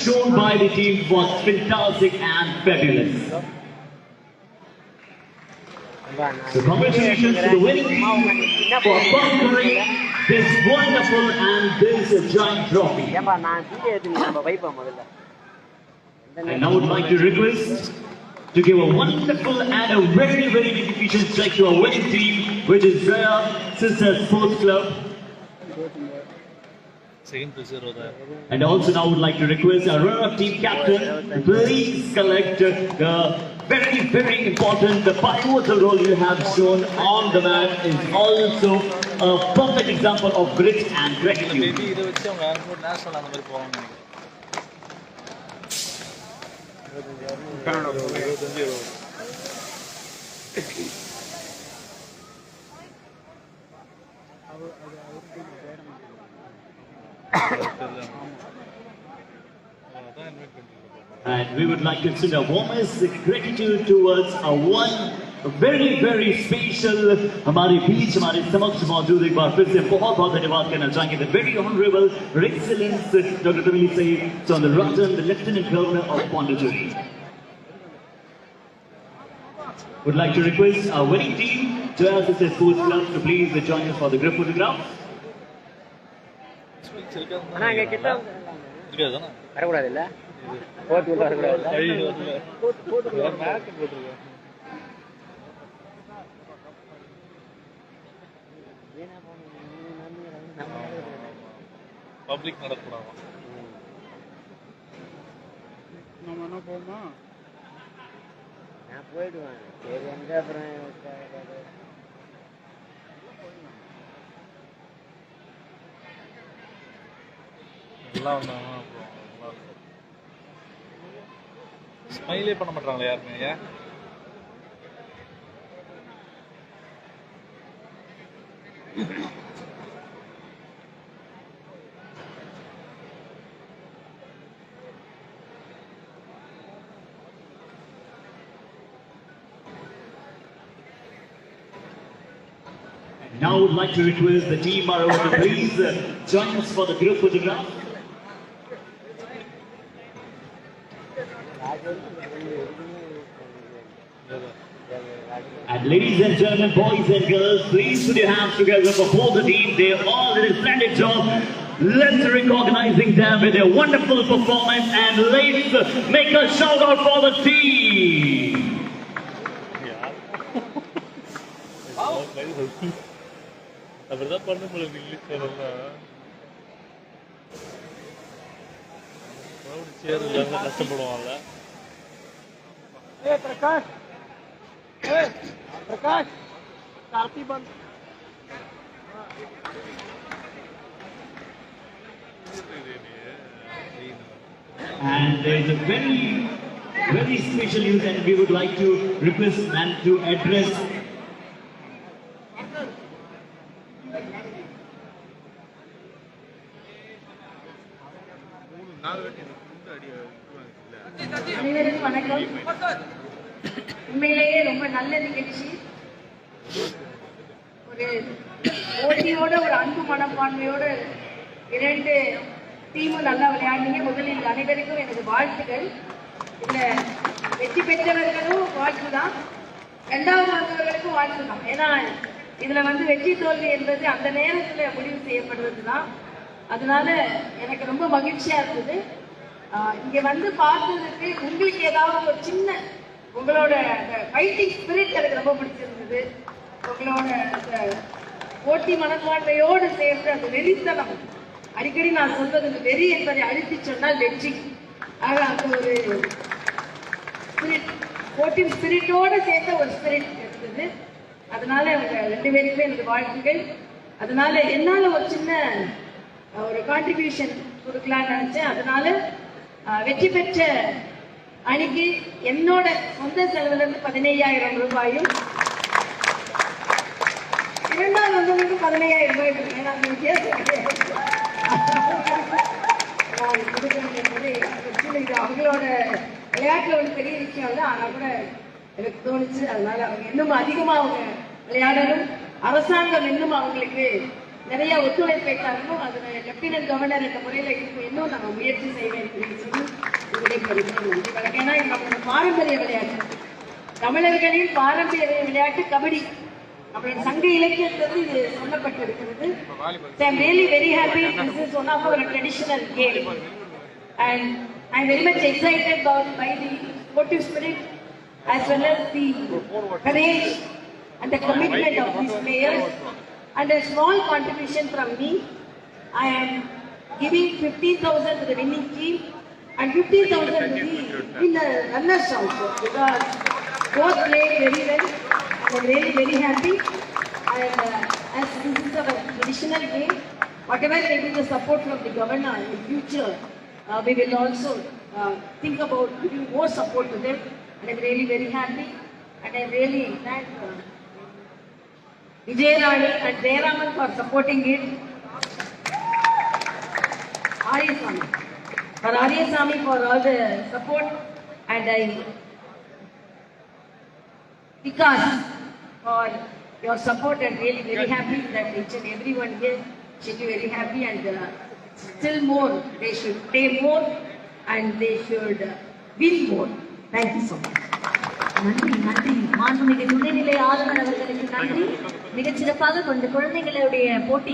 shown by the team was fantastic and fabulous. So congratulations to the winning team for conquering this wonderful and this giant trophy. And I would like to request to give a wonderful and a very, very beneficial check to our winning team, which is Raya Sisters Sports Club. And also now I would like to request our runner-up team captain to please select the very, very important, the pivotal role you have shown on the mat is also a perfect example of grit and gratitude. And we would like to extend our warmest gratitude towards our one very, very special हमारे बीच हमारे समक्ष मौजूद एक बार फिर से बहुत बहुत धन्यवाद करना चाहेंगे the very honorable Her Excellency Dr. Tamili Sayyid Soundararajan, the Lieutenant Governor of Pondicherry. Would like to request our winning team, Joya Sisters Sports Club, to please join us for the group photograph. Public நடக்கக்கூடாது. நம்ம என்ன போமா? நான் போய்டுவேன். சரி எங்க அப்புறம் எல்லாம் வந்தாங்க அப்புறம் ஸ்மைலே பண்ண மாட்டாங்களே யாருமே ஏன் Now I would like to request the team are over to please join us for the group photograph. And ladies and gentlemen, boys and girls, please put your hands together for both the team. They all did a splendid job. Let's recognizing them with their wonderful performance and let's make a shout out for the team. அப்படிதான் பண்ண முடியாது English சேனல்லாம் சேர் இல்லாம கஷ்டப்படுவாங்கல்ல Prakash Prakash Karthi bandh And there is a very, very special news and we would like to request and to address அனைவருக்கும் வணக்கம். உண்மையிலேயே ரொம்ப நல்ல நிகழ்ச்சி. ஒரு போட்டியோட ஒரு அன்பு மனப்பான்மையோட இரண்டு டீமும் நல்லா விளையாடுனீங்க. முதலில் அனைவருக்கும் எனது வாழ்த்துக்கள். இதுல வெற்றி பெற்றவர்களும் வாழ்த்து தான், இரண்டாவது வந்தவர்களுக்கும் வாழ்த்து தான். ஏன்னா இதுல வெற்றி தோல்வி என்பது அந்த நேரத்துல முடிவு செய்யப்படுறது தான். அதனால எனக்கு ரொம்ப மகிழ்ச்சியா இருந்தது. இங்க பார்த்ததுக்கு உங்களுக்கு ஏதாவது ஒரு சின்ன உங்களோட ஃபைட்டிங் ஸ்பிரிட் எனக்கு ரொம்ப பிடிச்சிருந்தது. உங்களோட போட்டி மனப்பான்மையோடு சேர்ந்து அந்த வெறித்தனம், அடிக்கடி நான் சொல்வது இந்த வெறி என்பதை அழுத்தி சொன்னால் வெற்றி. ஆக அந்த ஒரு ஸ்பிரிட், போட்டி ஸ்பிரிட்டோடு சேர்ந்த ஒரு ஸ்பிரிட் இருந்தது. அதனால அவங்க ரெண்டு பேருக்குமே எனக்கு வாழ்த்துக்கள். அதனால என்னால ஒரு சின்ன ஒரு கான்ட்ரிபியூஷன் கொடுக்கலான்னு நினைச்சேன். அதனால வெற்றி பெற்ற அணிக்கு என்னோட சொந்த செலவுல இருந்து 15,000 ரூபாயும், இரண்டாவது வந்தவங்களுக்கு 15,000 ரூபாய் கொடுக்கேன். நான் இது அவங்களோட விளையாட்டுல பெரிய விஷயம் இல்லை, ஆனா கூட எனக்கு தோணுச்சு. அதனால அவங்க இன்னும் அதிகமா அவங்க விளையாடணும். அரசாங்கம் இன்னும் அவங்களுக்கு நிறைய ஒத்துழைப்பை தரணும். அதுல லெப்டினன்ட் கவர்னர் என்ற முறையில இன்னும் நம்ம முயற்சி செய்ய வேண்டும் சொல்லி ஏன்னா இது நம்மளோட பாரம்பரிய விளையாட்டு, தமிழர்களின் பாரம்பரிய விளையாட்டு கபடி. நம்மளோட சங்க இலக்கியத்திலிருந்து இது சொல்லப்பட்டிருக்கிறது. So I'm really very happy. This is one of our traditional game, and I'm very much excited by the sportive spirit as well as the courage and the commitment of these players. And a small contribution from me, I am giving 15,000 to the winning team and 15,000 to the runners also, because both played very well. I'm really very happy. And as this is our traditional game, whatever may be the support from the governor in future, we will also think about giving more support to them. And I'm really very happy. And I really thank Vijayarani and Jayaraman for supporting it. Aryasamy. For Aryasamy for all the support. And Vikas for your support, and really very happy that each and everyone here should be very happy, and still more, they should play more and they should win more. Thank you so much. நன்றி நன்றி. மாண்புமிகு துணைநிலை ஆளுநர் அவர்களுக்கு நன்றி. மிகச்சிறப்பாக கொண்டு குழந்தைகளுடைய போட்டியை